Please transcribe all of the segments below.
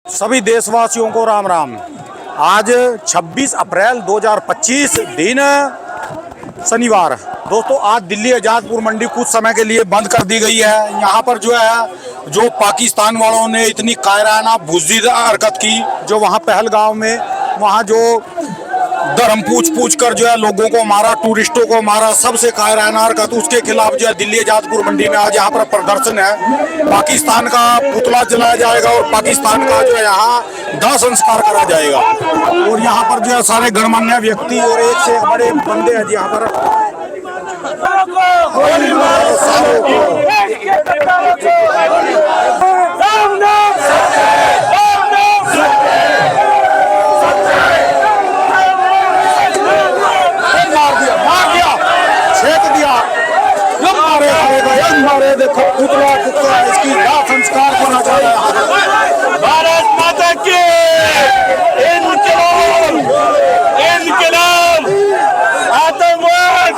सभी देशवासियों को राम राम। आज 26 अप्रैल 2025 दिन शनिवार। दोस्तों, आज दिल्ली आज़ादपुर मंडी कुछ समय के लिए बंद कर दी गई है। यहाँ पर जो पाकिस्तान वालों ने इतनी कायराना बुज़दिल हरकत की, जो वहाँ पहलगाम में वहाँ जो धर्म पूछ कर लोगों को मारा, टूरिस्टों को मारा, सबसे कायराना हरकत, उसके खिलाफ दिल्ली आज़ादपुर मंडी में आज यहाँ पर प्रदर्शन है। पाकिस्तान का पुतला जलाया जाएगा और पाकिस्तान का यहाँ दाह संस्कार करा जाएगा। और यहाँ पर सारे गणमान्य व्यक्ति और एक से एक बड़े बंदे हैं यहाँ पर। मारे देखो पुतला इसकी दाह संस्कार होना चाहिए। भारत माता की इनकलाब, इनकलाब, आतंकवाद,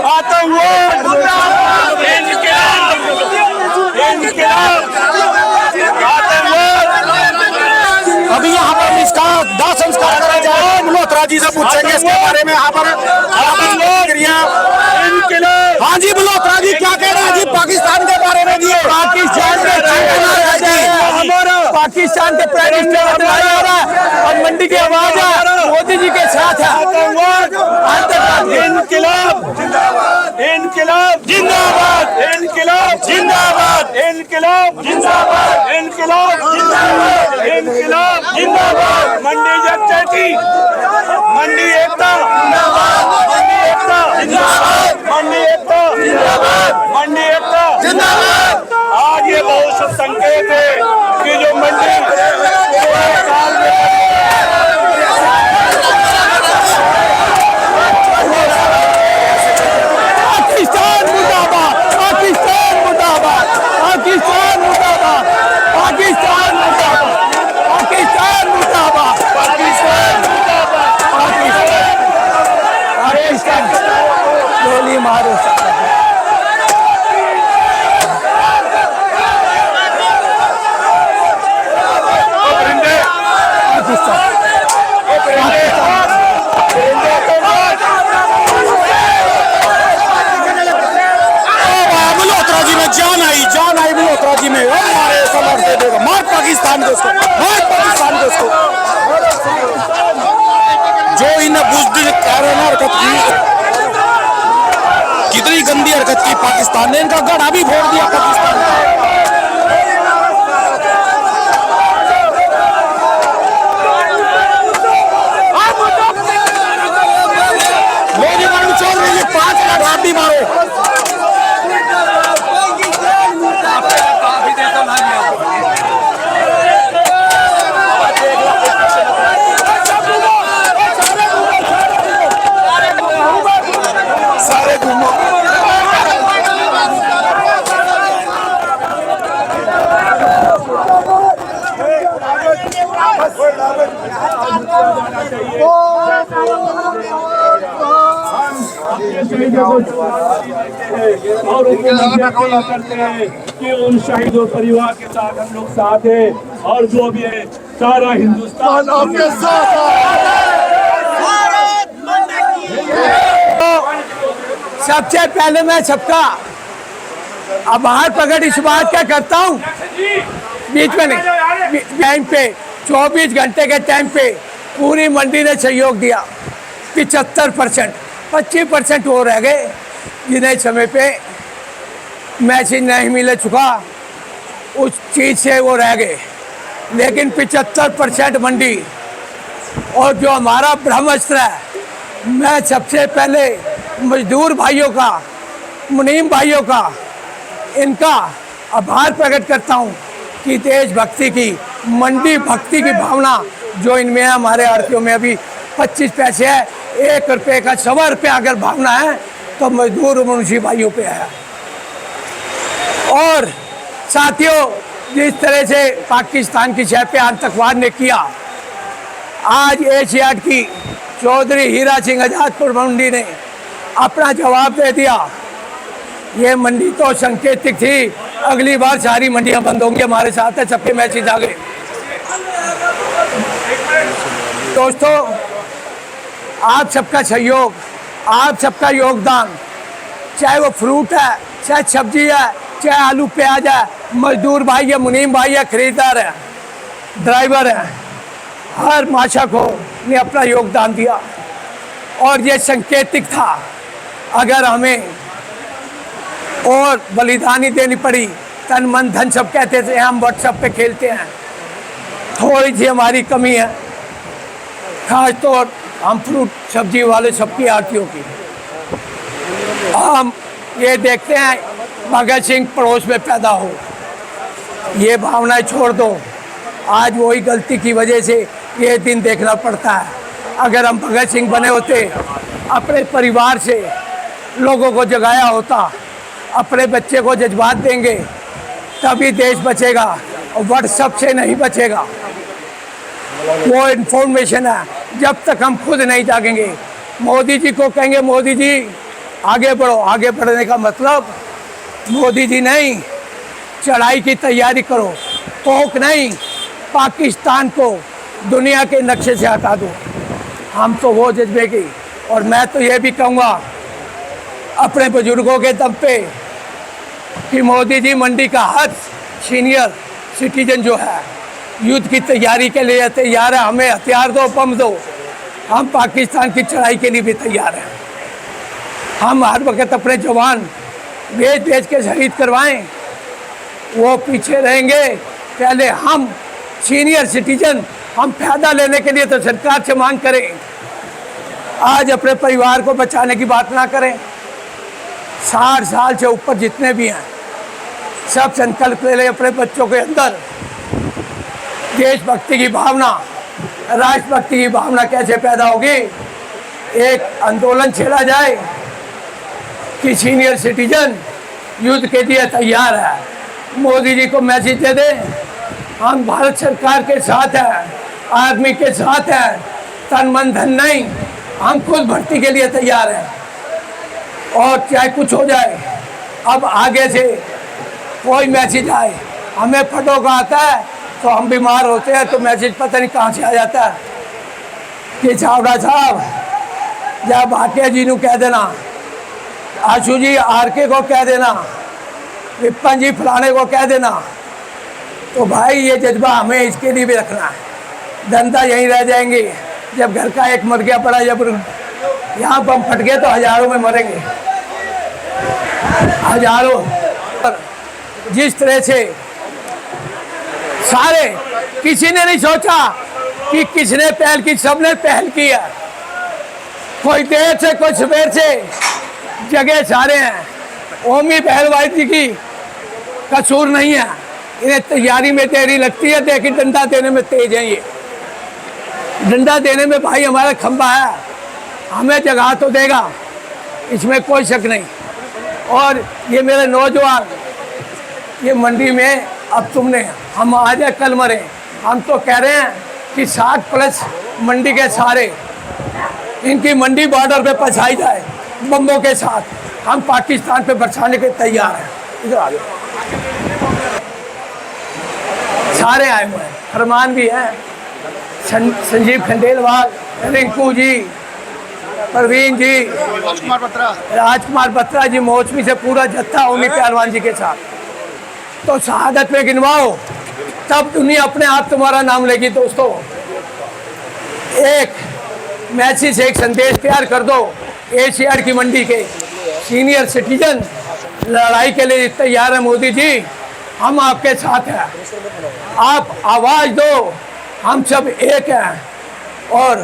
आतंकवाद, इनकलाब, इनकलाब, आतंकवाद। अभी यहाँ पर इसका दाह संस्कार करा जाएगा। मल्होत्रा जी से पूछेंगे इसके बारे में। यहाँ पर हाँ जी, मल्होत्रा जी क्या कह रहे हैं जी पाकिस्तान के बारे में? जी पाकिस्तान के प्राइम मिनिस्टर हो रहा है और मंडी की आवाज है, मोदी जी के साथ है। आतंकवाद, इनकलाब, इनकलाब जिंदाबाद, इनकलाब जिंदाबाद, इनकलाब जिंदाबाद, इनकलाब जिंदाबाद, इनकलाब जिंदाबाद। मंडी जनता, मंडी एकता जिंदाबाद, मंडी एकता जिंदाबाद, मंडी एकता जिंदाबाद, मंडी एकता जिंदाबाद। आज ये बहुत शुभ संकेत है कि जो मंडी साल में पाकिस्तान मुर्दाबाद, पाकिस्तान मुर्दाबाद, पाकिस्तान मुर्दाबाद, पाकिस्तान मुर्दाबाद, पाकिस्तान मुर्दाबाद, पाकिस्तान मुर्दाबाद, पाकिस्तान गोली मारो। मल्होत्रा जी में जान आई मल्होत्रा जी में। मारे कमर दे देगा, मार पाकिस्तान को उसको, मार पाकिस्तान को उसको। जो इन्हें बुज़दिल कायराना हरकत की, कितनी गंदी हरकत की पाकिस्तान ने, इनका गढ़ा भी फोड़ दिया पाकिस्तान का। आप भी मारो। सारे घूमो। और उनको करते हैं कि उन शहीदों परिवार के साथ हम लोग साथ हैं और जो भी है सारा हिंदुस्तान आपके साथ है। सबसे पहले मैं सबका आभार प्रकट इस बात का करता हूँ, बीच में नहीं, टाइम पे 24 घंटे के टाइम पे पूरी मंडी ने सहयोग दिया। 75%, 25% वो रह गए जिन्हें समय पे मैसेज नहीं मिल चुका, उस चीज़ से वो रह गए। लेकिन 75% मंडी और जो हमारा ब्रह्मास्त्र है, मैं सबसे पहले मजदूर भाइयों का, मुनीम भाइयों का, इनका आभार प्रकट करता हूँ कि देशभक्ति की, मंडी भक्ति की भावना जो इनमें है। हमारे आरतीयों में अभी 25 पैसे है, 1 रुपये का 1.25 रुपये अगर भावना है तो मजदूर मुंशी भाइयों पे है। और साथियों, जिस तरह से पाकिस्तान की शह पे आतंकवाद ने किया, आज एशियाड की चौधरी हीरा सिंह आज़ादपुर मंडी ने अपना जवाब दे दिया। ये मंडी तो संकेतिक थी, अगली बार सारी मंडियां बंद होंगी, हमारे साथ है, सबके मैसेज आ गए। दोस्तों, आप सबका सहयोग, आप सबका योगदान, चाहे वो फ्रूट है, चाहे सब्जी है, चाहे आलू प्याज है, मजदूर भाई है, मुनीम भाई है, खरीदार है, ड्राइवर है, हर माशा को ने अपना योगदान दिया। और ये संकेतिक था, अगर हमें और बलिदानी देनी पड़ी, तन मन धन सब कहते थे, हम व्हाट्सएप पे खेलते हैं, थोड़ी सी हमारी कमी है, खास तौर हम फ्रूट सब्जी वाले सबकी आरतियों की। हम ये देखते हैं भगत सिंह पड़ोस में पैदा हो, ये भावनाएं छोड़ दो। आज वही गलती की वजह से ये दिन देखना पड़ता है। अगर हम भगत सिंह बने होते, अपने परिवार से लोगों को जगाया होता, अपने बच्चे को जज्बात देंगे, तभी देश बचेगा, और व्हाट्सएप से नहीं बचेगा। वो इन्फॉर्मेशन है, जब तक हम खुद नहीं जागेंगे। मोदी जी को कहेंगे, मोदी जी आगे बढ़ो। आगे बढ़ने का मतलब मोदी जी नहीं, चढ़ाई की तैयारी करो, तोक नहीं, पाकिस्तान को दुनिया के नक्शे से हटा दो। हम तो वो जज्बे की। और मैं तो ये भी कहूँगा अपने बुजुर्गों के दम पे कि मोदी जी मंडी का हर सीनियर सिटीजन जो है युद्ध की तैयारी के लिए तैयार है। हमें हथियार दो, बम दो, हम पाकिस्तान की चढ़ाई के लिए भी तैयार हैं। हम हर वक्त अपने जवान बेच बेच के शहीद करवाएं, वो पीछे रहेंगे। पहले हम सीनियर सिटीजन, हम फ़ायदा लेने के लिए तो सरकार से मांग करें, आज अपने परिवार को बचाने की बात ना करें। 60 साल से ऊपर जितने भी हैं, सब संकल्प ले लें अपने बच्चों के अंदर देशभक्ति की भावना, राष्ट्रभक्ति की भावना कैसे पैदा होगी। एक आंदोलन छेड़ा जाए कि सीनियर सिटीजन युद्ध के लिए तैयार है। मोदी जी को मैसेज दे दें, हम भारत सरकार के साथ हैं, आर्मी के साथ हैं, तन मन धन नहीं, हम खुद भर्ती के लिए तैयार हैं। और चाहे कुछ हो जाए, अब आगे से कोई मैसेज आए, हमें फटो का आता है तो हम बीमार होते हैं तो मैसेज पता नहीं कहाँ से आ जाता है कि छावड़ा साहब या भाटिया जी को कह देना, आशू जी आरके को कह देना, विपन जी फलाने को कह देना। तो भाई ये जज्बा हमें इसके लिए भी रखना है। जनता यहीं रह जाएंगी। जब घर का एक मर गया पड़ा, जब यहाँ बम फट गए तो हजारों में मरेंगे, हजारों। जिस तरह से सारे, किसी ने नहीं सोचा कि किसने पहल की, सबने पहल की है। कोई देर से कोई सवेर से जगह सारे हैं। ओमी पहलवाई जी की कसूर नहीं है, इन्हें तैयारी में देरी लगती है, लेकिन डंडा देने में तेज है। ये डंडा देने में भाई हमारा खंबा है, हमें जगह तो देगा, इसमें कोई शक नहीं। और ये मेरे नौजवान, ये मंडी में अब तुमने, हम आज या कल मरे, हम तो कह रहे हैं कि 60+ मंडी के सारे, इनकी मंडी बॉर्डर पे पहुंचाई जाए बम्बों के साथ। हम पाकिस्तान पे बरसाने के तैयार हैं। इधर आ जाओ, सारे आए हुए हैं, फरमान भी हैं, संजीव खंडेलवाल, रिंकू जी, परवीन जी, राजकुमार बत्रा जी, मौसमी से पूरा जत्था ओमी पहलवान जी के साथ। तो शहादत में गिनवाओ, तब दुनिया अपने आप तुम्हारा नाम लेगी। दोस्तों, एक मैसेज, एक संदेश तैयार कर दो। एशियाड की मंडी के सीनियर सिटीजन लड़ाई के लिए तैयार है। मोदी जी, हम आपके साथ हैं, आप आवाज़ दो, हम सब एक हैं। और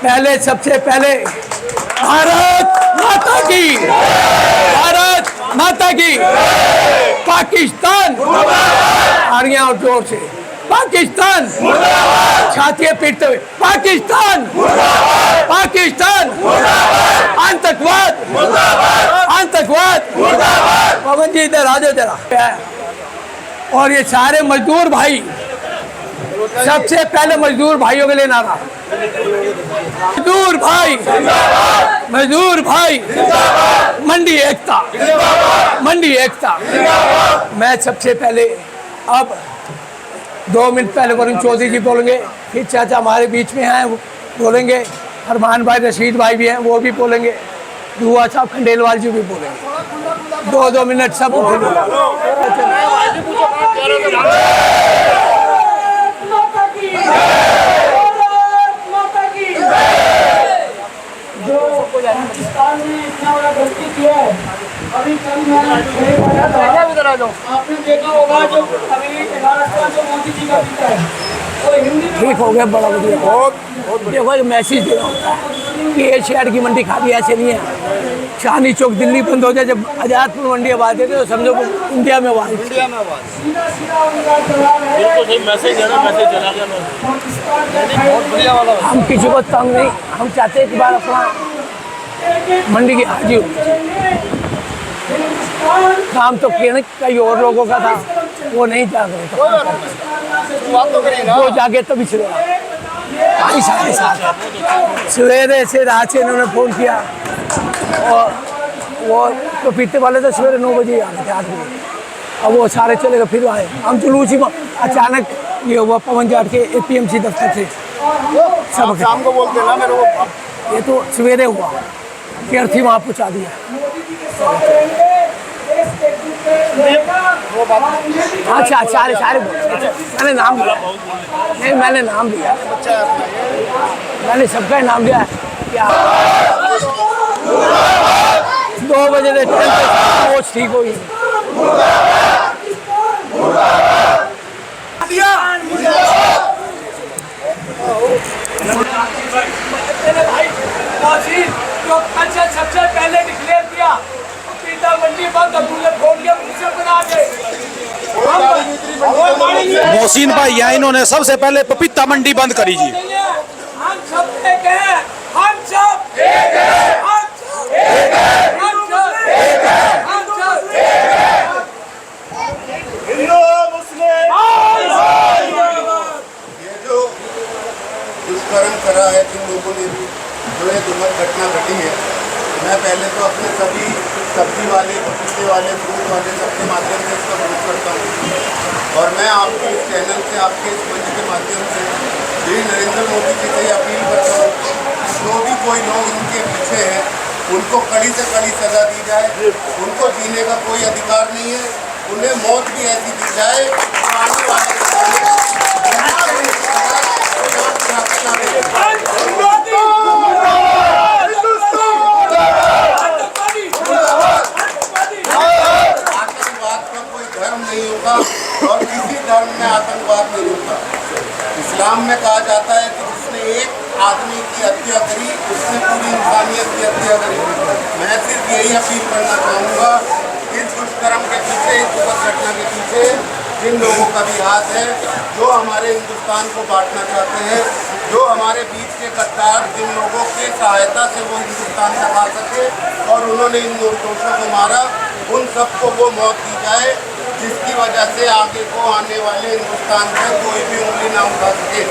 पहले, सबसे पहले भारत माता की, भारत माता की, पाकिस्तान, आरियां और जोर से, पाकिस्तान, छातियां पीटते हुए, पाकिस्तान, पाकिस्तान, आतंकवाद, आतंकवाद। पवन जी इधर आ जाओ जरा। और ये सारे मजदूर भाई, सबसे पहले मजदूर भाइयों के लिए नारा, मजदूर भाई, मजदूर भाई, मंडी एकता, मंडी एकता। मैं सबसे पहले अब 2 मिनट पहले वरुण चौधरी जी बोलेंगे, फिर चाचा हमारे बीच में हैं वो बोलेंगे, अरमान भाई रशीद भाई भी हैं वो भी बोलेंगे, दुआ साहब खंडेलवाल जी भी बोलेंगे। 2-2 मिनट सब पाकिस्तान ने इतना बड़ा गलती किया है। अभी कल आपने देखा होगा जो अभी 11 जो मोदी जी का बीता है वो हिंदी में ठीक हो गया, बड़ा बढ़िया। देखो एक मैसेज दे रहा हूँ कि ये शहर की मंडी खाली ऐसे नहीं है। चांदनी चौक दिल्ली बंद हो जाए, जब आज़ादपुर मंडी आबाद देते तो समझो इंडिया में आवाज। सीधा सीधा उनका जवाब है। मैसेज चला गया हम किसी को तंग नहीं, हम चाहते हैं कि बार अपना मंडी की हाजी हो। काम तो कई और लोगों का था, वो नहीं जा रहे वो जाके तभी सवेरे 7:30 सवेरे से रात से इन्होंने फ़ोन किया, और वो तो पीते वाले तो सवेरे 9 बजे आ गए थे, 8 बजे। अब वो सारे चले गए, फिर आए हम जुलूस ही अचानक ये हुआ पवन जाट के APMC दफ्तर से सब शाम को बोलते ना मेरे को। ये तो सवेरे हुआ कि अर्थी वहाँ पहुँचा दिया। अच्छा सारे मैंने नाम लिया, नहीं मैंने नाम लिया, मैंने सबका ही नाम लिया। क्या 2 बजे से कोच ठीक हुई। सबसे पहले डिक्लेयर किया पपीता मंडी बंद, खोल के मुझसे बना दे। मोहसिन भाई यहाँ इन्होंने सबसे पहले पपीता मंडी बंद करी जी। हम सब एक हैं, हम सब एक हैं, हम सब एक हैं, हम सब एक हैं, हम सब एक हैं। हिंदू मुस्लिम ये जो दुष्कर्म करा है जिन लोगों ने, जो ये दुर्घटना घटना घटी है, मैं पहले तो अपने सभी सब्जी वाले, पपीते वाले, फ्रूट वाले सबके माध्यम से इसका विरोध करता हूँ। और मैं आपके इस चैनल से, आपके इस मंच के माध्यम से श्री नरेंद्र मोदी जी से अपील करता हूँ, जो भी कोई लोग इनके पीछे हैं उनको कड़ी से कड़ी सज़ा दी जाए। उनको जीने का कोई अधिकार नहीं है, उन्हें मौत भी ऐसी दी जाए जो आने वाले नहीं होगा और किसी धर्म में आतंकवाद नहीं होगा। इस्लाम में कहा जाता है कि जिसने एक आदमी की हत्या करी उसने पूरी इंसानियत की हत्या करी। मैं सिर्फ यही अपील करना चाहूँगा, इस दुष्कर्म के पीछे, इस दुखद घटना के पीछे जिन लोगों का भी हाथ है, जो हमारे हिंदुस्तान को बांटना चाहते हैं, जो हमारे बीच के गद्दार, जिन लोगों की सहायता से वो हिंदुस्तान तक आ सके और उन्होंने इन निर्दोषों को मारा, उन सबको वो मौत दी जाए जिसकी वजह से आगे को आने वाले हिंदुस्तान में कोई भी उंगली ना उठा सके।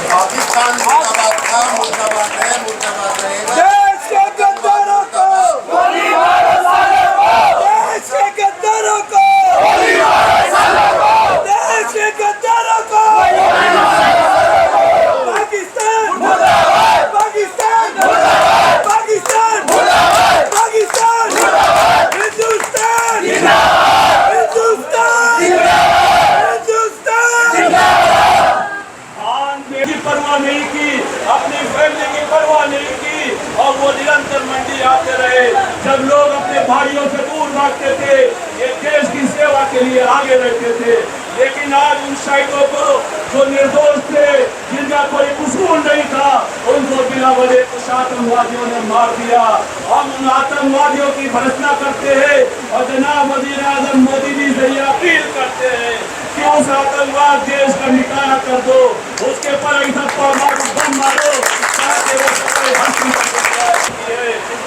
पाकिस्तान मुर्दाबाद था, मुर्दाबाद है, मुर्दाबाद रहेगा। देश के गद्दारों को गोली मारो साले को, देश के गद्दारों को गोली मारो साले को, देश के गद्दारों को गोली मारो साले को। पाकिस्तान मुर्दाबाद, पाकिस्तान मुर्दाबाद, पाकिस्तान मुर्दाबाद, पाकिस्तान मुर्दाबाद, हिंदुस्तान जिंदाबाद, हिंदुस्तान जिंदाबाद, हिंदुस्तान जिंदाबाद। की परवाह नहीं की, अपनी फैमिली की परवाह नहीं की और वो निरंतर मंडी आते रहे। जब लोग अपने भाइयों से दूर भागते थे, ये देश की सेवा के लिए आगे रहते थे। लेकिन आज उन शहीदों को जो निर्दोष थे, जिनका कोई कसूर नहीं था, उनको बिना वजह कुछ आतंकवादियों ने मार दिया। हम उन आतंकवादियों की भर्त्सना करते हैं और जनाब वज़ीर आज़म मोदी जी से ये अपील करते हैं कि उस आतंकवाद देश का निकाला कर दो, उसके पर ऐसा परमाणु बम मारो ताकि वो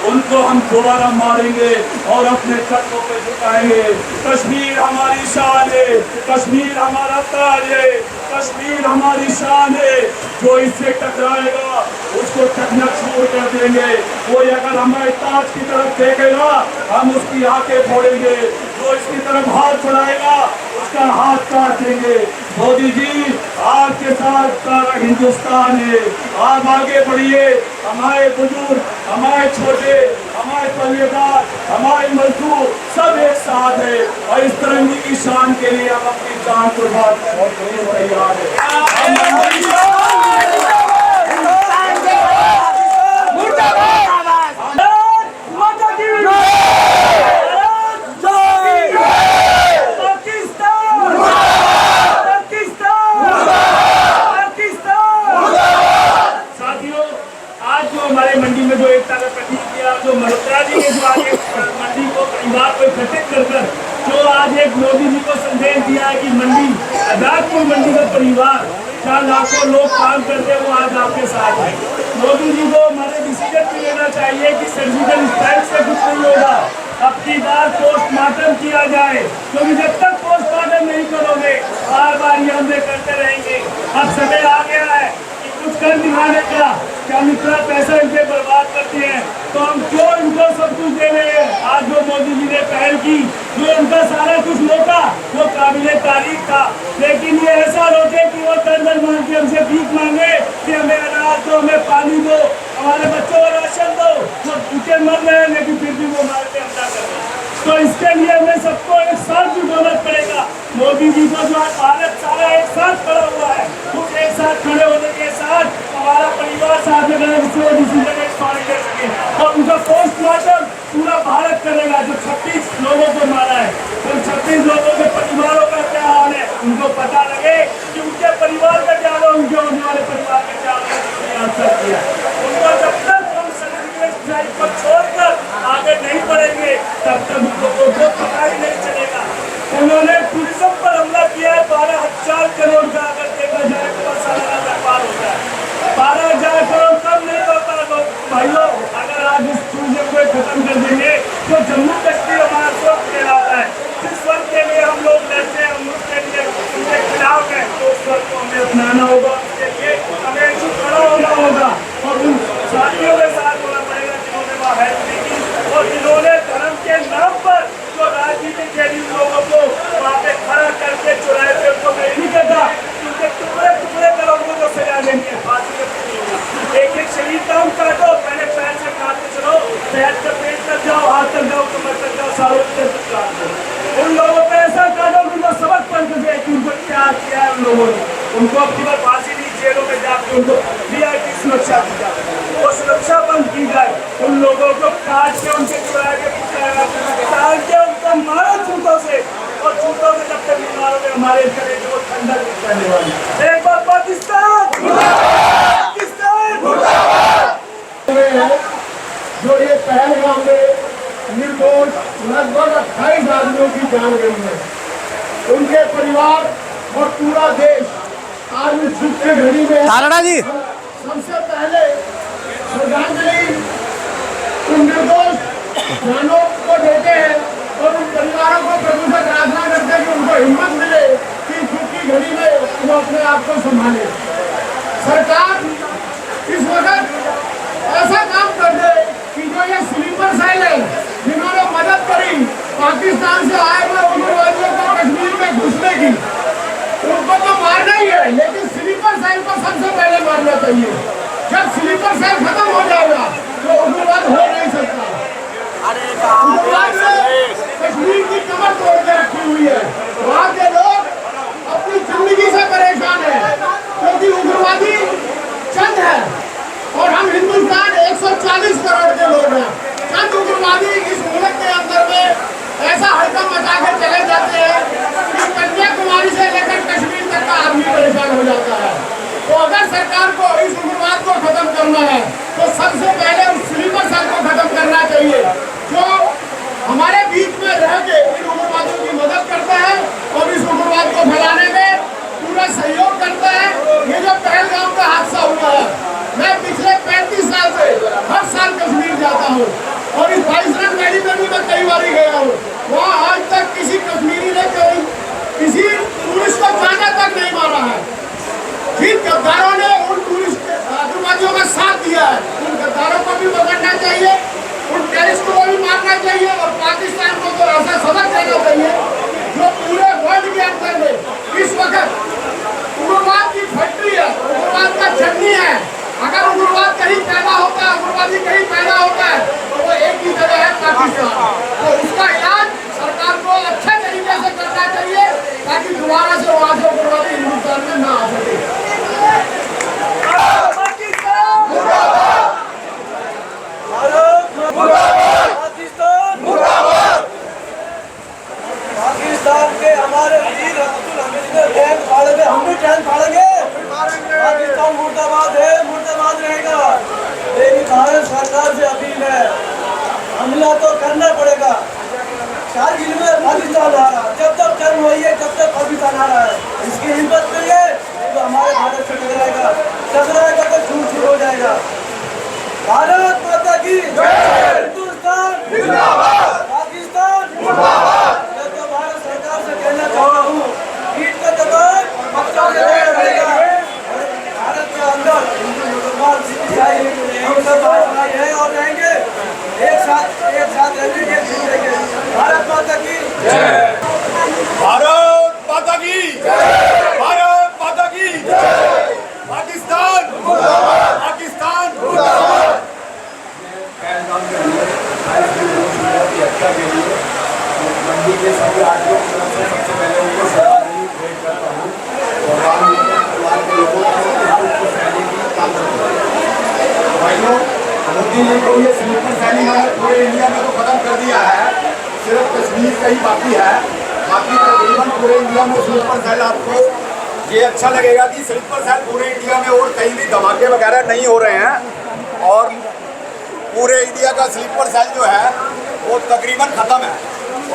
उनको हम दोबारा मारेंगे और अपने छतों पे झुकाएंगे। कश्मीर हमारी शान है, कश्मीर हमारा ताज है, कश्मीर हमारी शान है। जो इससे टकराएगा उसको टकना छोड़ कर देंगे। कोई अगर हमारे ताज की तरफ देखेगा हम उसकी आंखें फोड़ेंगे, जो इसकी तरफ हाथ बढ़ाएगा उसका हाथ काट देंगे। मोदी जी आपके साथ सारा हिंदुस्तान है। आप आगे बढ़िए, हमारे बुजुर्ग, हमारे छोटे, हमारे पल्लेदार, हमारे मजदूर सब एक साथ है और इस तिरंगे की शान के लिए हम अपनी जान कुर्बान करने के लिए तैयार है। मंडी में जो एकता का प्रतीक किया, जो मल्होत्रा जी ने जो आज मंडी को परिवार को इकट्ठित कर जो आज एक मोदी जी को संदेश दिया है कि मंडी आजादपुर मंडी का परिवार जहाँ लाखों लोग काम करते हैं वो आज आपके साथ है। मोदी जी को हमारे डिसीजन भी लेना चाहिए कि सर्जिकल स्ट्राइक से कुछ नहीं होगा, अब की बार पोस्टमार्टम किया जाए, क्योंकि जब तक पोस्टमार्टम नहीं करोगे बार बार ये हमले करते रहेंगे। अब समय आ गया है कुछ कर दिखाने का कि हम इतना पैसा इन पे बर्बाद करते हैं तो हम क्यों इनको सब कुछ दे रहे हैं। आज जो मोदी जी ने पहल की, जो उनका सारा कुछ रोका वो काबिले तारीफ था, लेकिन ये ऐसा रोके कि वो टंडन मांग के हमसे भीख मांगे कि हमें अनाज दो, हमें पानी दो, हमारे बच्चों को राशन दो, वो भूखे मर रहे हैं लेकिन फिर भी वो हमारे पे हमला कर रहे हैं। तो इसके लिए हमें सबको एक साथ जुटना पड़ेगा। मोदी जी को जो आज भारत सारा एक साथ खड़ा हुआ है, कुछ एक साथ खड़े होने के साथ हमारा परिवार साथ में डिसीजन एक पास कर सके और उनका पोस्टमार्टम पूरा भारत करेगा। जो 36 लोगों को मारा है, उन 36 लोगों के परिवारों का क्या हाल है, उनको पता लगे कि उनके परिवार का क्या हाल, उनके होने वाले परिवार का क्या हाल। उनको जब तक हम सर्जिकल स्ट्राइक को छोड़कर आगे नहीं बढ़ेंगे तब तक उनको पता ही नहीं चलेगा। उन्होंने टूरिज्म पर हमला किया है, 12,000 करोड़ का अगर देखा जाए तो सालाना व्यापार होता है। 12,000 करोड़ कम नहीं होता। भाइयों अगर आज इस टूरिज्म को खत्म कर देंगे तो जम्मू कश्मीर हमारा स्वर्ग कहलाता है। जिस स्वर्ग के लिए हम लोग लड़ते हैं, हम उसके लिए उनके खिलाफ है, तो उस स्वर्ग को हमें अपनाना होगा, उसके लिए हमें खड़ा होना होगा और उन साथियों के साथ होना पड़ेगा जिन्होंने वहाँ हेल्प नहीं की और जिन्होंने धर्म के नाम पर जो राजनीति के लोगों को वहाँ पे खड़ा करके चुराए थे। उनको मैं नहीं कहता उनके टुकड़े टुकड़े करोगे तो सजा देंगे, फांसी एक एक शरीर का हम काटो, पहले पैर से काटते चलो, पैर से पेट तक जाओ, हाथ तक जाओ, कमर तक जाओ, सारों तक काट दो। उन लोगों पे ऐसा काटो कि उनको सबक पढ़ के कि उनको क्या किया है उन लोगों ने। उनको अब केवल फांसी नहीं, जेलों में जाकर उनको VIP सुरक्षा दी जाए, वो सुरक्षा बंद की जाए। उन लोगों को काट के उनके चुरा के उनको मारो जूतों से, और जूतों से जब तक नहीं मारोगे हमारे कलेजे को ठंडा नहीं करने वाले। एक बार पाकिस्तान जो ये पहलगाम में निर्दोष लगभग 28 आदमियों की जान गई है, उनके परिवार और पूरा देश आज इस दुख की घड़ी में जी सबसे पहले श्रद्धांजलि उन निर्दोष जानों को देते हैं और उन परिवारों को प्रभु से प्रार्थना करते हैं कि उनको हिम्मत मिले कि दुख की घड़ी में वो अपने आप को संभाले। सरकार इस वक्त ऐसा काम कर दे कि जो ये स्लीपर सेल है जिन्होंने मदद करी पाकिस्तान से आए हुए उग्रवादियों को कश्मीर में घुसने की, उनको तो मारना ही है, लेकिन स्लीपर सेल को सबसे पहले मारना चाहिए। जब स्लीपर सेल खत्म हो जाएगा तो उग्रवाद हो नहीं सकता। उग्रवाद ने कश्मीर की कमर तोड़ के रखी हुई है, वहाँ के लोग अपनी जिंदगी से परेशान है क्योंकि उग्रवादी चंद है और हम हिंदुस्तान 140 करोड़ के लोग हैं। चंद उग्रवादी इस मुल्क के अंदर में ऐसा हड़कंप मचा कर चले जाते हैं कि कन्याकुमारी से लेकर कश्मीर तक का आदमी परेशान हो जाता है। तो अगर सरकार को इस उग्रवाद को खत्म करना है तो सबसे पहले उस स्लीपर सेल को खत्म करना चाहिए जो हमारे बीच में रह के इन उग्रवादियों की मदद करता है और इस उग्रवाद को फैलाने में पूरा सहयोग करता है। ये जो पहलगाम का हादसा हुआ है, मैं पिछले 35 साल से हर साल कश्मीर जाता हूँ और इस 22 रन वैली में भी मैं कई बार गया हूँ। वहाँ आज तक किसी कश्मीरी ने किसी टूरिस्ट को जाने तक नहीं मारा है। जिन गद्दारों ने उन टूरिस्ट आतंकवादियों का साथ दिया है, उन गद्दारों को भी पकड़ना चाहिए, उन टेररिस्टों को भी मारना चाहिए और पाकिस्तान को तो ऐसा सबक देना चाहिए जो पूरे वर्ल्ड के अंदर में इस वक्त की फैक्ट्री है, उग्रवाद का चटनी है। अगर उग्रवाद कहीं पैदा होता है, उग्रवादी कहीं पैदा होता है, तो वो एक ही जगह है, पाकिस्तान। तो उसका इलाज सरकार को अच्छे तरीके से करना चाहिए ताकि दोबारा से वहां से उग्रवादी हिंदुस्तान में ना आ सके। पाकिस्तान के हमारे वीर अब्दुल हमीद ने टैंक फाड़ेंगे, हम भी टैंक फाड़ेंगे। पाकिस्तान मुर्दाबाद है, मुर्दाबाद रहेगा। लेकिन भारत सरकार से अपील है, हमला तो करना पड़ेगा। कारगिल में पाकिस्तान आ रहा, जब तक जंग हुई है तब तक पाकिस्तान आ रहा है। इसकी हिम्मत नहीं है तो हमारे भारत से टकराएगा तो छूट छूट हो जाएगा। भारत माता की हिंदुस्तान जिंदाबाद, पाकिस्तान जिंदाबाद। मैं तो भारत सरकार से कहना चाहता हूँ, ईट का दबाव बच्चों से रहेगा। भारत के अंदर हिंदू मुसलमान सिख ईसाई हम सब भाई हैं और रहेंगे एक साथ रहेंगे, एक दिन रहेंगे। भारत माता की जय, भारत माता की जय, भारत माता की जय। पाकिस्तान मुर्दाबाद, पाकिस्तान मुर्दाबाद। पहलगाम के अंदर की हत्या के लिए मंडी के सभी आरटीओ की तरफ से सबसे पहले उनको श्रद्धांजलि भेंट करता हूँ और परिवार के लोगों को शैली की काम करता हूँ। भाइयों, मोदी जी को ये स्लीपर शैली है पूरे इंडिया में तो खत्म कर दिया है, सिर्फ कश्मीर का ही बाकी है। बाकी तकरीबन पूरे इंडिया में स्लीपर सेल आपको ये अच्छा लगेगा कि स्लीपर सेल पूरे इंडिया में और कहीं भी धमाके वगैरह नहीं हो रहे हैं और पूरे इंडिया का स्लीपर सेल जो है वो तकरीबन ख़त्म है।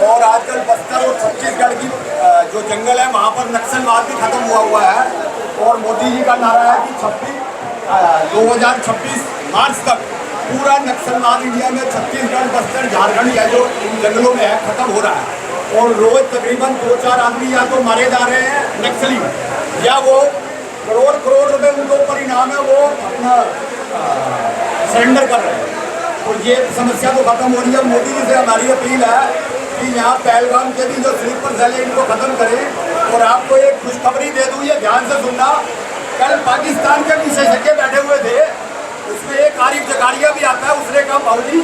और आजकल बस्तर और छत्तीसगढ़ की जो जंगल है वहाँ पर नक्सलवाद भी ख़त्म हुआ है। और मोदी जी का नारा है कि 2026 मार्च तक पूरा नक्सलवाद इंडिया में छत्तीसगढ़, बस्तर, झारखंड या जो जंगलों में है ख़त्म हो रहा है। और रोज़ तकरीबन 2-4 आदमी या तो मारे जा रहे हैं नक्सली, या वो करोड़ रुपए उनको परिणाम है वो अपना सरेंडर कर रहे हैं। तो ये समस्या तो खत्म हो रही है। मोदी जी से हमारी अपील है कि यहाँ पहलगाम के भी जो स्लीपर सेल है इनको ख़त्म करें। और आपको एक खुशखबरी दे दूँ, ये ध्यान से सुनना। कल पाकिस्तान के विशेषज्ञ बैठे हुए थे, उसमें एक आरिफ जकारिया भी आता है, उसने कहा भाजी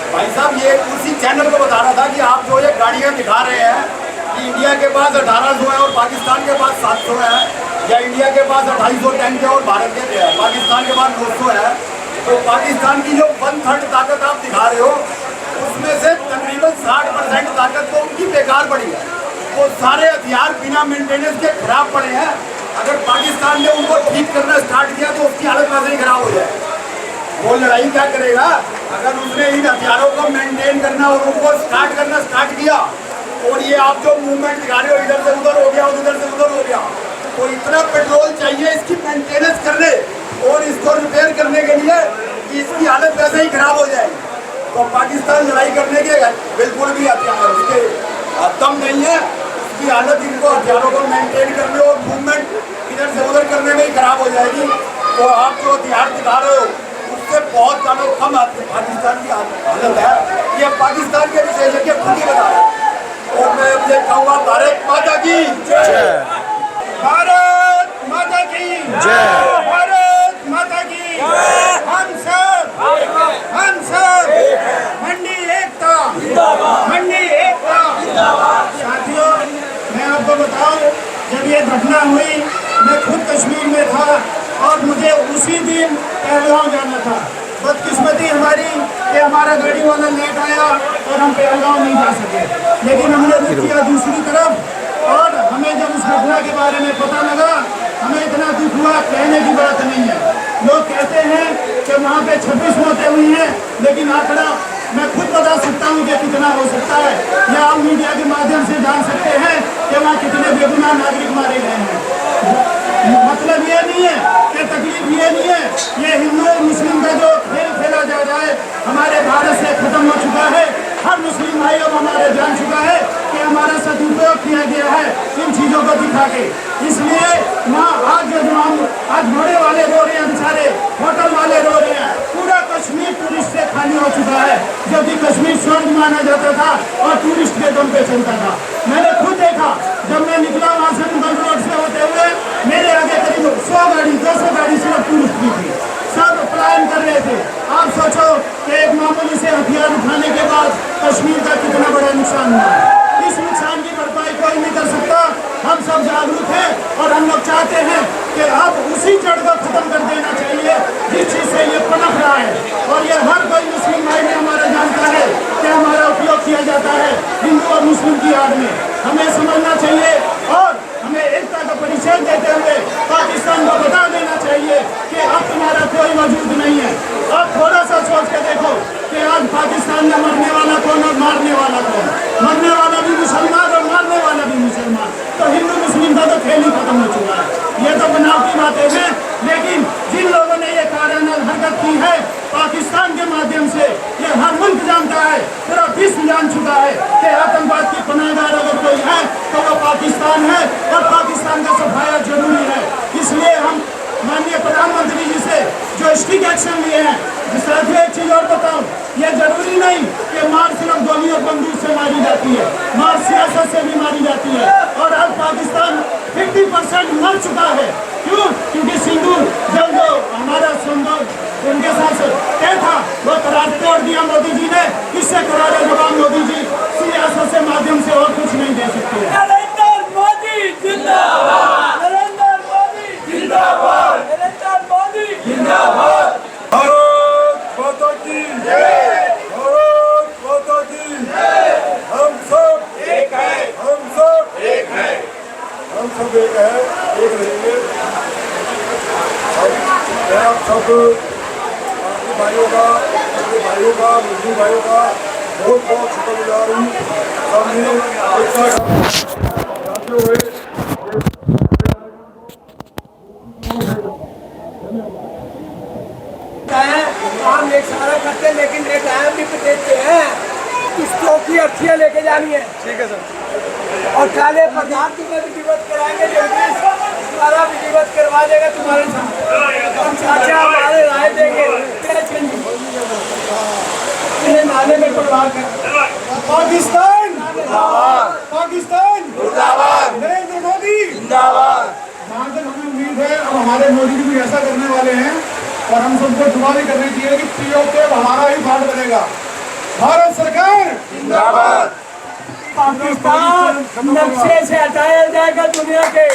भाई साहब ये उसी चैनल को बता रहा था कि आप जो ये गाड़ियाँ दिखा रहे हैं कि इंडिया के पास 1800 है और पाकिस्तान के पास 700 है, या इंडिया के पास 250 टैंक है और भारत के पाकिस्तान के पास 900 है। तो पाकिस्तान की जो 1/3 ताकत आप दिखा रहे हो उसमें से तकरीबन 60% ताकत तो उनकी बेकार पड़ी है। वो सारे हथियार बिना मेंटेनेंस के खराब पड़े हैं। अगर पाकिस्तान ने उनको ठीक करना स्टार्ट किया तो उसकी हालत वैसे ही खराब हो जाए। वो लड़ाई क्या करेगा अगर उसने इन हथियारों को मेंटेन करना और उनको स्टार्ट करना स्टार्ट किया। और ये आप जो मूवमेंट दिखा रहे हो, इधर से उधर हो गया, उधर से उधर हो गया, तो इतना पेट्रोल चाहिए इसकी मेंटेनेंस करने और इसको रिपेयर करने के लिए कि इसकी हालत वैसे ही खराब हो जाएगी। तो पाकिस्तान लड़ाई करने के बिल्कुल भी हथियार उसके दम नहीं है। उसकी हालत इनको हथियारों को मेंटेन करने और मूवमेंट इधर से उधर करने में ही खराब हो जाएगी। तो आप जो हथियार दिखा रहे हो उससे बहुत ज़्यादा कम पाकिस्तान की हालत है। ये पाकिस्तान के विशेषज्ञ खुद ही बता रहे हैं। और मैं ये कहूँगा भारत माता की जय, भारत माता की जय, भारत माता की जय। हम सब मंडी एकता, मंडी एकता। साथियों, मैं आपको बताऊं, जब ये घटना हुई मैं खुद कश्मीर में था और मुझे उसी दिन पहलगाम जाना था। बदकिस्मती हमारी कि हमारा गाड़ी वाला लेट आया और हम पहलगाम नहीं जा सके। लेकिन हमने रुक किया दूसरी तरफ और हमें जब उस घटना के बारे में पता लगा हमें इतना दुख हुआ, कहने की बात नहीं है। लोग कहते हैं कि वहाँ पे 26 मौतें हुई हैं, लेकिन आंकड़ा मैं खुद बता सकता हूँ कि कितना हो सकता है, या आप मीडिया के माध्यम से जान सकते हैं कि वहाँ कितने बेगुनाह नागरिक मारे गए हैं। मतलब ये नहीं है कि तकलीफ ये नहीं है, ये हिंदू और मुस्लिम का जो खेल खेला जा रहा है हमारे भारत से खत्म हो चुका है। हर मुस्लिम भाई अब हमारे जान चुका है कि हमारा सदुपयोग किया गया है इन चीज़ों को दिखा के। इसलिए वहाँ आज घोड़े वाले रो रहे हैं, बेचारे होटल वाले रो रहे हैं। पूरा कश्मीर टूरिस्ट से खाली हो चुका है, जबकि कश्मीर स्वर्ग माना जाता था और टूरिस्ट के दम पे चलता था। मैंने खुद देखा, जब मैं निकला वहाँ से मुगल रोड से होते हुए मेरे आगे करीब 100 माननीय प्रधानमंत्री जी से जो स्ट्रिक्ट एक्शन लिए हैं। जिस तरह से एक चीज़ और बताऊँ, ये जरूरी नहीं कि मार सिर्फ गोली और बंदूक से मारी जाती है, मार सियासत से भी मारी जाती है। और आज पाकिस्तान 50% मर चुका है। क्यों? क्योंकि सिंदूर जब जो हमारा संभव उनके साथ तय था वो करार तोड़ दिया मोदी जी ने। इससे करारा जवाब मोदी जी सियासत से माध्यम से और कुछ नहीं दे सकते। नरेंद्र मोदी जिंदाबाद, नरेंद्र मोदी जिंदाबाद, नरेंद्र मोदी जिंदाबाद। भारत माता की जय, भारत माता की जय। हम सब एक है, हम सब एक है, हम सब एक है, एक रहेंगे। मैं आप सब आपके भाइयों का, अपने भाइयों का, मुस्लिम भाइयों का बहुत बहुत शुक्रगुजार हूँ। सबने एक साथ जाते हुए काम एक सारा करते हैं, लेकिन एक आया भी देते हैं। कुछ चौकी अर्थियाँ लेके जानी है। ठीक है सर। और काले पदार्थ में भी विवत कराएंगे, जल्दी सारा भी विवत करवा देगा तुम्हारे साथ। हम चाचा हमारे राय देंगे, नाले में प्रवाह कर। पाकिस्तान पाकिस्तान जिंदाबाद, नरेंद्र मोदी जिंदाबाद। जहाँ तक हमें उम्मीद है अब हमारे मोदी जी भी ऐसा करने वाले हैं और हम सबको दुआ भी करनी चाहिए कि पीओके हमारा ही फाड़ बनेगा। भारत सरकार जिंदाबाद। पाकिस्तान नक्शे से हटाया जाएगा, दुनिया के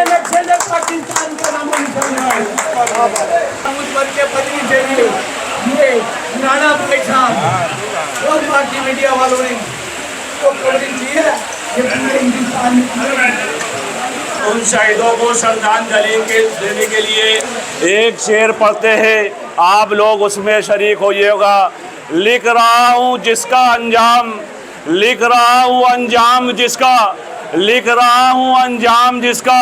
नक्शे से पाकिस्तान का नाम निकल जाएगा। मुझ पर के पत्नी चाहिए ये राणा भाई साहब और बाकी मीडिया वालों ने तो कवरिंग की है। ये पूरे हिंदुस्तान में उन शहीदों को श्रद्धांजलि देने के लिए एक शेर पढ़ते हैं, आप लोग उसमें शरीक होइएगा। लिख रहा हूँ जिसका अंजाम, लिख रहा हूँ अंजाम जिसका, लिख रहा हूँ अंजाम जिसका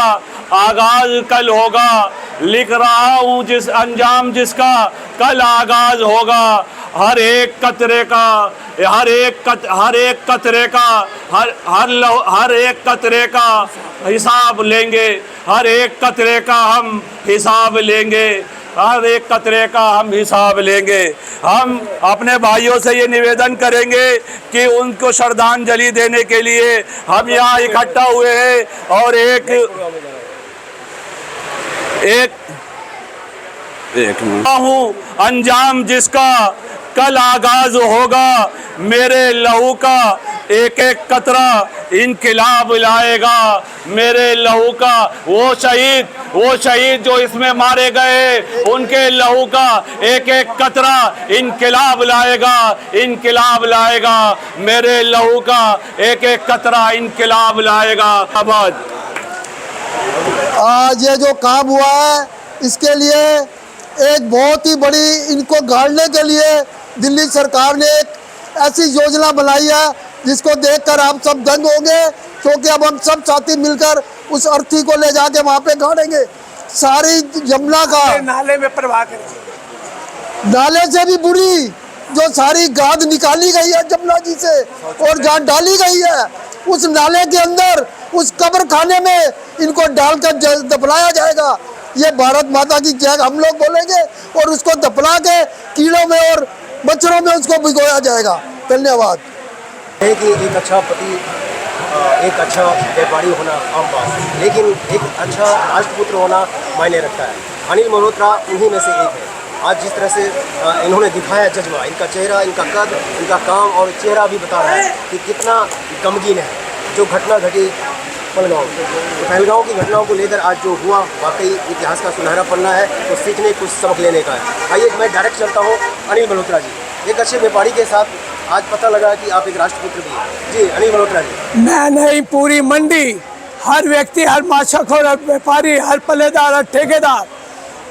आगाज कल होगा। लिख रहा हूँ जिस अंजाम जिसका कल आगाज होगा। हर एक कतरे का, हर एक कतरे का, हर एक कतरे का हिसाब लेंगे। हर एक कतरे का हम हिसाब लेंगे। हर एक कतरे का हम हिसाब लेंगे। हम अपने भाइयों से ये निवेदन करेंगे कि उनको श्रद्धांजलि देने के लिए हम यहाँ इकट्ठा हुए हैं और एक हूँ अंजाम जिसका कल आगाज होगा। मेरे लहू का एक एक कतरा इनकलाब लाएगा। मेरे लहू का वो शहीद जो इसमें मारे गए, उनके लहू का एक एक कतरा इनकलाब लाएगा, इनकलाब लाएगा। मेरे लहू का एक एक कतरा इनकलाब लाएगा। आबाद। आज ये जो काम हुआ है इसके लिए एक बहुत ही बड़ी, इनको गाड़ने के लिए दिल्ली सरकार ने एक ऐसी योजना बनाई है जिसको देखकर आप सब दंग होंगे, क्योंकि अब हम सब साथी मिलकर उस अर्थी को ले जाके वहाँ पे गाड़ेंगे। सारी यमुना का नाले में प्रवाह करेंगे। नाले से भी बुरी जो सारी गाद निकाली गई है जमुना जी से और जहाँ डाली गई है उस नाले के अंदर, उस कब्र खाने में इनको डालकर दफनाया जाएगा। ये भारत माता की जय हम लोग बोलेंगे और उसको दफना के कीड़ों में और मच्छरों में उसको भिगोया जाएगा। धन्यवाद। एक अच्छा पति, एक अच्छा व्यापारी होना आम बात है, लेकिन एक अच्छा राष्ट्रपुत्र होना मायने रखता है। अनिल मल्होत्रा उन्हीं में से एक है। आज जिस तरह से इन्होंने दिखाया जज्बा, इनका चेहरा, इनका कद, इनका काम और चेहरा भी बता रहा है कि कितना गमगीन है। जो घटना घटी पहलगांव की घटनाओं को लेकर आज जो हुआ, वाकई इतिहास का सुनहरा पन्ना है, तो सीखने कुछ सबक लेने का है। आइए मैं डायरेक्ट चलता हूँ अनिल मल्होत्रा जी। एक अच्छे व्यापारी के साथ आज पता लगा कि आप एक राष्ट्रपुत्र भी हैं। जी अनिल मल्होत्रा जी। मैं नहीं, पूरी मंडी, हर व्यक्ति, हर माछाखोर, हर व्यापारी, हर पल्लेदार, हर ठेकेदार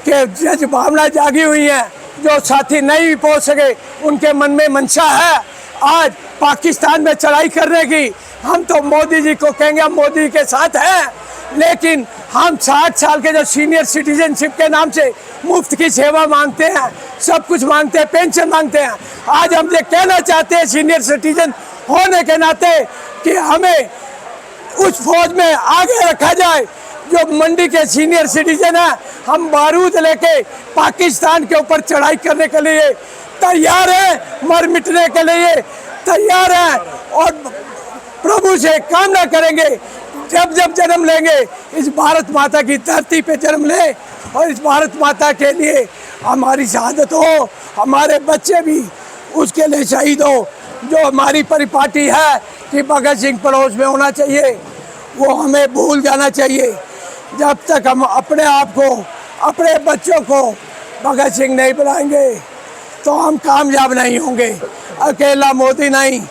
के जज भावना जागी हुई है। जो साथी नहीं पहुँच सके उनके मन में मंशा है आज पाकिस्तान में चढ़ाई करने की। हम तो मोदी जी को कहेंगे, हम मोदी के साथ हैं, लेकिन हम 60 साल के जो सीनियर सिटीजनशिप के नाम से मुफ्त की सेवा मांगते हैं, सब कुछ मांगते हैं, पेंशन मांगते हैं। आज हम ये कहना चाहते हैं सीनियर सिटीजन होने के नाते कि हमें उस फौज में आगे रखा जाए जो मंडी के सीनियर सिटीजन है, हम बारूद लेके पाकिस्तान के ऊपर चढ़ाई करने के लिए तैयार है, मर मिटने के लिए तैयार है और प्रभु से कामना करेंगे जब जब जन्म लेंगे इस भारत माता की धरती पे जन्म लें और इस भारत माता के लिए हमारी शहादत हो, हमारे बच्चे भी उसके लिए शहीद हो। जो हमारी परिपाटी है कि भगत सिंह पड़ोस में होना चाहिए, वो हमें भूल जाना चाहिए। जब तक हम अपने आप को, अपने बच्चों को भगत सिंह नहीं बनाएंगे तो हम कामयाब नहीं होंगे। अकेला मोदी नहीं,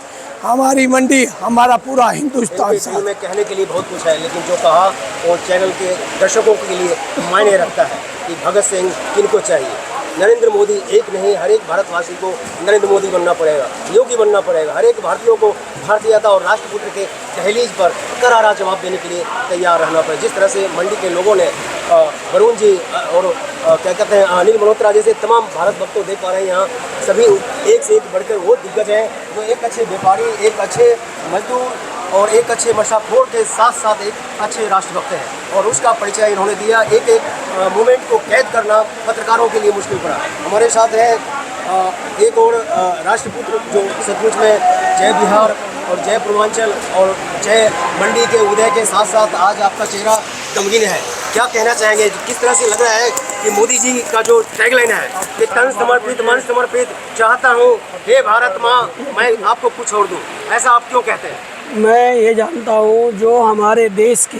हमारी मंडी, हमारा पूरा हिंदुस्तान साथ। में कहने के लिए बहुत कुछ है, लेकिन जो कहा वो चैनल के दर्शकों के लिए मायने रखता है कि भगत सिंह किनको चाहिए। नरेंद्र मोदी एक नहीं, हर एक भारतवासी को नरेंद्र मोदी बनना पड़ेगा, योगी बनना पड़ेगा। हर एक भारतीयों को भारतीयता और राष्ट्रपुत्र के दहलीज पर करारा जवाब देने के लिए तैयार रहना पड़ेगा। जिस तरह से मंडी के लोगों ने वरुण जी और क्या कहते हैं अनिल मल्होत्रा जैसे तमाम भारत भक्त को देख पा रहे हैं, यहाँ सभी एक से एक बढ़कर वो दिग्गज हैं जो एक अच्छे व्यापारी, एक अच्छे मजदूर और एक अच्छे नशाखोर के साथ साथ एक अच्छे राष्ट्रभक्त हैं और उसका परिचय इन्होंने दिया। एक एक मोमेंट को कैद करना पत्रकारों के लिए मुश्किल पड़ा। हमारे साथ है एक और राष्ट्रपुत्र जो सचमुच में जय बिहार और जय पूर्वांचल और जय मंडी के उदय के साथ साथ आज आपका चेहरा गमगीन है। क्या कहना चाहेंगे, किस तरह से लग रहा है कि मोदी जी का जो टैगलाइन है कि तन समर्पित मन समर्पित चाहता हूँ हे भारत माँ मैं आपको कुछ छोड़ दूँ, ऐसा आप क्यों कहते हैं? मैं ये जानता हूँ जो हमारे देश के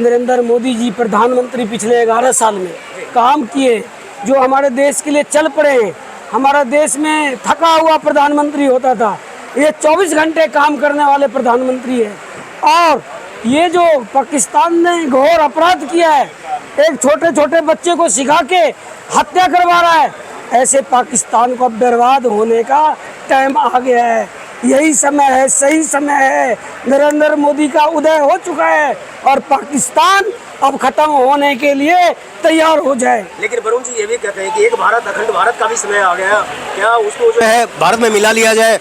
नरेंद्र मोदी जी प्रधानमंत्री पिछले 11 साल में काम किए, जो हमारे देश के लिए चल पड़े हैं। हमारा देश में थका हुआ प्रधानमंत्री होता था, ये 24 घंटे काम करने वाले प्रधानमंत्री है। और ये जो पाकिस्तान ने घोर अपराध किया है, एक छोटे छोटे बच्चे को सिखा के हत्या करवा रहा है, ऐसे पाकिस्तान को बर्बाद होने का टाइम आ गया है। यही समय है, सही समय है। नरेंद्र मोदी का उदय हो चुका है और पाकिस्तान अब खत्म होने के लिए तैयार हो जाए। लेकिन वरुण जी ये भी कहते हैं कि एक भारत अखंड भारत का भी समय आ गया, क्या उसको जो है भारत में मिला लिया जाए?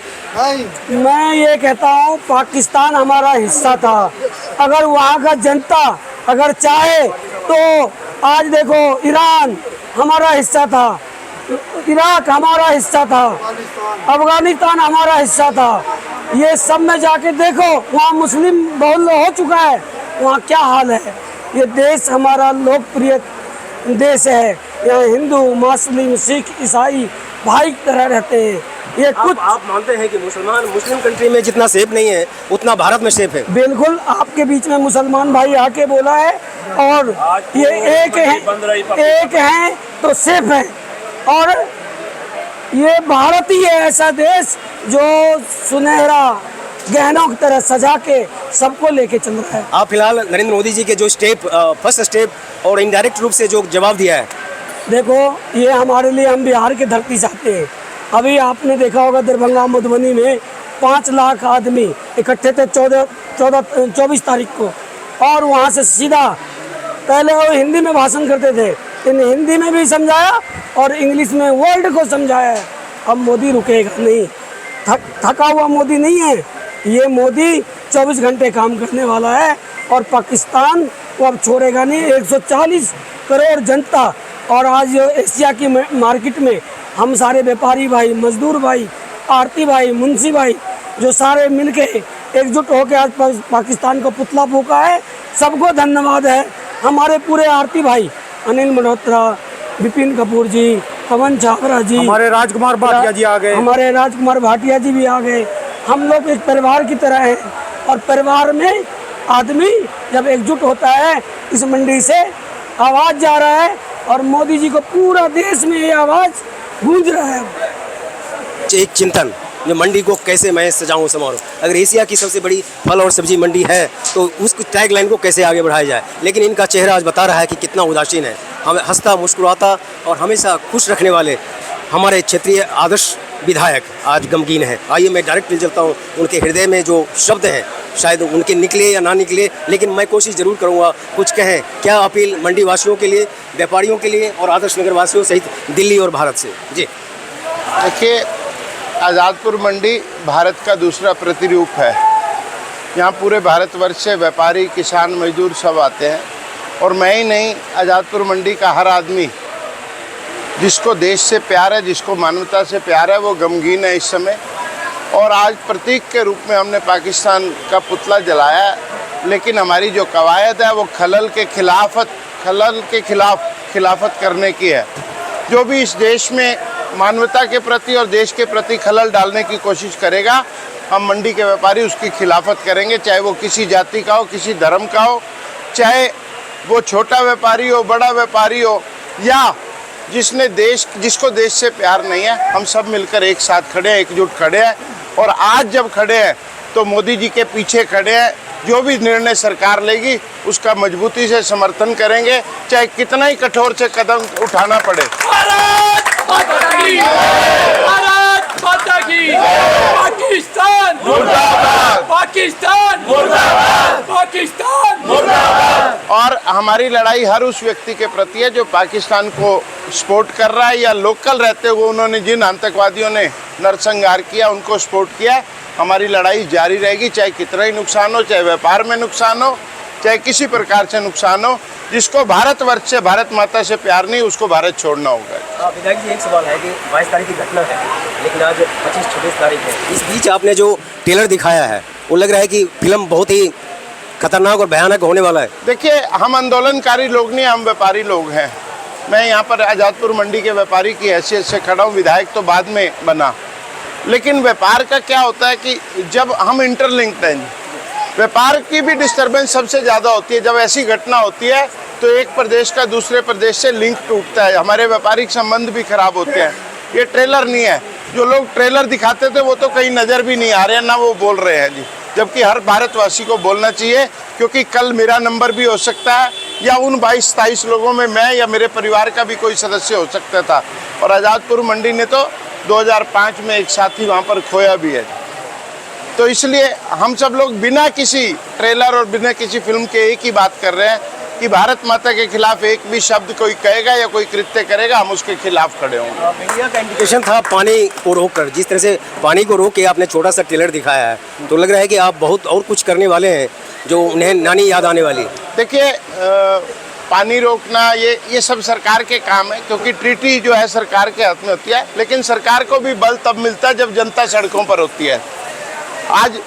मैं ये कहता हूँ पाकिस्तान हमारा हिस्सा था, अगर वहाँ का जनता अगर चाहे तो आज देखो ईरान हमारा हिस्सा था, इराक हमारा हिस्सा था, अफगानिस्तान हमारा हिस्सा था। ये सब में जाके देखो वहाँ मुस्लिम बहुल हो चुका है, वहाँ क्या हाल है। ये देश हमारा लोकप्रिय देश है, यहाँ हिंदू मुस्लिम सिख ईसाई भाई की तरह रहते हैं। ये कुछ आप मानते हैं कि मुस्लिम कंट्री में जितना सेफ नहीं है उतना भारत में सेफ है? बिल्कुल, आपके बीच में मुसलमान भाई आके बोला है और ये एक हैं तो सेफ है। और ये भारत ही है ऐसा देश जो सुनहरा गहनों की तरह सजा के सबको लेके चल रहा है। आप फिलहाल नरेंद्र मोदी जी के जो स्टेप फर्स्ट स्टेप और इनडायरेक्ट रूप से जो जवाब दिया है, देखो ये हमारे लिए, हम बिहार की धरती से आते हैं। अभी आपने देखा होगा दरभंगा मधुबनी में 5 लाख आदमी इकट्ठे थे 24 तारीख को, और वहाँ से सीधा पहले वो हिंदी में भाषण करते थे, इन हिंदी में भी समझाया और इंग्लिश में वर्ल्ड को समझाया। अब मोदी रुकेगा नहीं, थका हुआ मोदी नहीं है, ये मोदी 24 घंटे काम करने वाला है और पाकिस्तान को अब छोड़ेगा नहीं। 140 करोड़ जनता और आज एशिया की मार्केट में हम सारे व्यापारी भाई, मजदूर भाई, आरती भाई, मुंशी भाई जो सारे मिलके एकजुट होकर आज पाकिस्तान को पुतला फूका है, सबको धन्यवाद है। हमारे पूरे आरती भाई अनिल मल्होत्रा, विपिन कपूर जी, पवन छाबरा जी, हमारे राजकुमार भाटिया जी आ गए, हमारे राजकुमार भाटिया जी भी आ गए। हम लोग एक परिवार की तरह हैं और परिवार में आदमी जब एकजुट होता है, इस मंडी से आवाज़ जा रहा है और मोदी जी को पूरा देश में ये आवाज़ गूंज रहा है। एक चिंतन जो मंडी को कैसे मैं सजाऊं संवारूं, अगर एशिया की सबसे बड़ी फल और सब्जी मंडी है तो उस टैगलाइन को कैसे आगे बढ़ाया जाए। लेकिन इनका चेहरा आज बता रहा है कि कितना उदासीन है। हमें हंसता मुस्कुराता और हमेशा खुश रखने वाले हमारे क्षेत्रीय आदर्श विधायक आज गमगीन है। आइए मैं डायरेक्ट ले चलता हूँ, उनके हृदय में जो शब्द हैं शायद उनके निकले या ना निकले, लेकिन मैं कोशिश ज़रूर करूँगा कुछ कहें। क्या अपील मंडी वासियों के लिए, व्यापारियों के लिए और आदर्श नगर वासियों सहित दिल्ली और भारत से? जी देखिए, आज़ादपुर मंडी भारत का दूसरा प्रतिरूप है। यहाँ पूरे भारतवर्ष से व्यापारी, किसान, मजदूर सब आते हैं और मैं ही नहीं, आज़ादपुर मंडी का हर आदमी जिसको देश से प्यार है, जिसको मानवता से प्यार है, वो गमगीन है इस समय। और आज प्रतीक के रूप में हमने पाकिस्तान का पुतला जलाया है, लेकिन हमारी जो कवायद है वो खलल के खिलाफ खिलाफत करने की है। जो भी इस देश में मानवता के प्रति और देश के प्रति खलल डालने की कोशिश करेगा, हम मंडी के व्यापारी उसकी खिलाफत करेंगे, चाहे वो किसी जाति का हो, किसी धर्म का हो, चाहे वो छोटा व्यापारी हो, बड़ा व्यापारी हो, या जिसको देश से प्यार नहीं है। हम सब मिलकर एक साथ खड़े हैं, एकजुट खड़े हैं। और आज जब खड़े हैं तो मोदी जी के पीछे खड़े हैं। जो भी निर्णय सरकार लेगी उसका मजबूती से समर्थन करेंगे, चाहे कितना ही कठोर से कदम उठाना पड़े। भारत माता की पाकिस्तान मुर्दाबाद, पाकिस्तान मुर्दाबाद, पाकिस्तान मुर्दाबाद। और हमारी लड़ाई हर उस व्यक्ति के प्रति है जो पाकिस्तान को सपोर्ट कर रहा है, या लोकल रहते हुए उन्होंने जिन आतंकवादियों ने नरसंहार किया उनको सपोर्ट किया। हमारी लड़ाई जारी रहेगी, चाहे कितना ही नुकसान हो, चाहे व्यापार में नुकसान हो, चाहे किसी प्रकार से नुकसान हो। जिसको भारतवर्ष से, भारत माता से प्यार नहीं, उसको भारत छोड़ना होगा। विधायक जी, एक सवाल है कि 22 तारीख की घटना है, लेकिन आज 25-26 तारीख है। इस बीच आपने जो ट्रेलर दिखाया है वो लग रहा है कि फिल्म बहुत ही खतरनाक और भयानक होने वाला है। देखिए, हम आंदोलनकारी लोग नहीं, हम व्यापारी लोग हैं। मैं यहाँ पर आज़ादपुर मंडी के व्यापारी की हैसियत से खड़ा हूँ, विधायक तो बाद में बना। लेकिन व्यापार का क्या होता है कि जब हम इंटरलिंक्ड हैं, व्यापार की भी डिस्टर्बेंस सबसे ज़्यादा होती है। जब ऐसी घटना होती है तो एक प्रदेश का दूसरे प्रदेश से लिंक टूटता है, हमारे व्यापारिक संबंध भी खराब होते हैं। ये ट्रेलर नहीं है, जो लोग ट्रेलर दिखाते थे वो तो कहीं नज़र भी नहीं आ रहे हैं, ना वो बोल रहे हैं जी। जबकि हर भारतवासी को बोलना चाहिए, क्योंकि कल मेरा नंबर भी हो सकता है, या उन 22-23 लोगों में मैं या मेरे परिवार का भी कोई सदस्य हो सकता था। और आज़ादपुर मंडी ने तो 2005 में एक साथी वहाँ पर खोया भी है। तो इसलिए हम सब लोग बिना किसी ट्रेलर और बिना किसी फिल्म के एक ही बात कर रहे हैं कि भारत माता के खिलाफ एक भी शब्द कोई कहेगा या कोई कृत्य करेगा, हम उसके खिलाफ खड़े होंगे। मीडिया का इंडिकेशन था पानी को रोक कर, जिस तरह से पानी को रोक के आपने छोटा सा ट्रेलर दिखाया है, तो लग रहा है कि आप बहुत और कुछ करने वाले हैं जो उन्हें नानी याद आने वाली। देखिए, पानी रोकना ये सब सरकार के काम है, क्योंकि ट्रीटी जो है सरकार के हाथ में होती है। लेकिन सरकार को भी बल तब मिलता है जब जनता सड़कों पर होती है। आज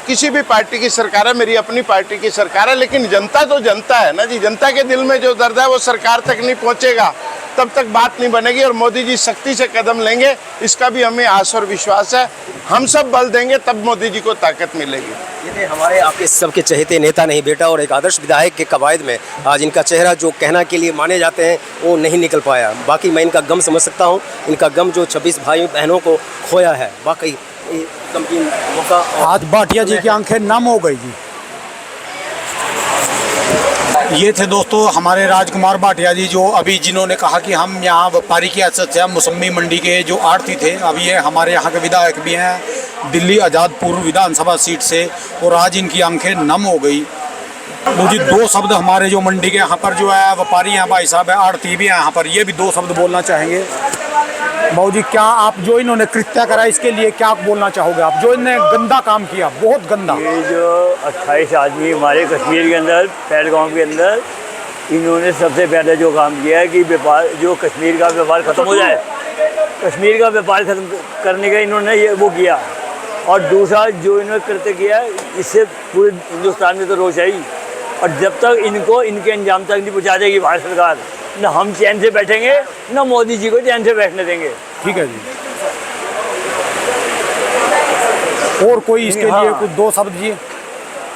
किसी भी पार्टी की सरकार है, मेरी अपनी पार्टी की सरकार है, लेकिन जनता तो जनता है ना जी। जनता के दिल में जो दर्द है वो सरकार तक नहीं पहुंचेगा, तब तक बात नहीं बनेगी। और मोदी जी सख्ती से कदम लेंगे, इसका भी हमें आस और विश्वास है। हम सब बल देंगे तब मोदी जी को ताकत मिलेगी। ये थे हमारे आपके सबके चहेते नेता नहीं बेटा और एक आदर्श विधायक के कवायद में आज इनका चेहरा जो कहना के लिए माने जाते हैं वो नहीं निकल पाया। बाकी मैं इनका गम समझ सकता हूँ, इनका गम जो 26 भाई बहनों को खोया है, वाकई गमगीन मौका। आज भाटिया जी की आंखें नम हो गई जी। ये थे दोस्तों हमारे राजकुमार भाटिया जी, जो अभी जिन्होंने कहा कि हम यहाँ व्यापारी की हैसियत से मौसमी मंडी के जो आड़ती थे, अब ये हमारे यहाँ के विधायक भी हैं दिल्ली आज़ादपुर विधानसभा सीट से, और आज इनकी आंखें नम हो गई। तो जी 2 शब्द हमारे जो मंडी के यहाँ पर जो है व्यापारी हैं, भाई साहब है, आड़ती भी हैं यहाँ पर, ये भी 2 शब्द बोलना चाहेंगे। भाऊ जी, क्या आप जो इन्होंने कृत्य करा इसके लिए क्या बोलना चाहोगे आप, जो इन्होंने गंदा काम किया, बहुत गंदा। ये जो 28 आदमी हमारे कश्मीर के अंदर, पहलगाम के अंदर, इन्होंने सबसे पहले जो काम किया है कि व्यापार, जो कश्मीर का व्यापार ख़त्म हो जाए, कश्मीर का व्यापार ख़त्म करने का इन्होंने ये वो किया। और दूसरा जो इन्होंने कृत्य किया, इससे पूरे हिंदुस्तान में तो रोष आई। और जब तक इनको इनके अंजाम तक नहीं पहुँचा देगी भारत सरकार, न हम चैन से बैठेंगे, न मोदी जी को चैन से बैठने देंगे। ठीक है जी। और कोई इसके लिए कुछ 2 शब्द जी?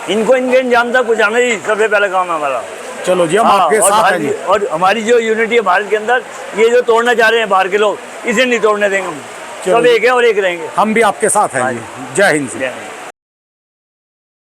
इनको इनके अंजाम तक पहुँचाना ही सबसे पहला काम है हमारा। चलो जी, हम आपके साथ हैं जी। और हमारी जो यूनिटी है भारत के अंदर, ये जो तोड़ना चाह रहे हैं बाहर के लोग, इसे नहीं तोड़ने देंगे हम। सब एक है और एक रहेंगे। हम भी आपके साथ हैं जी। जय हिंद।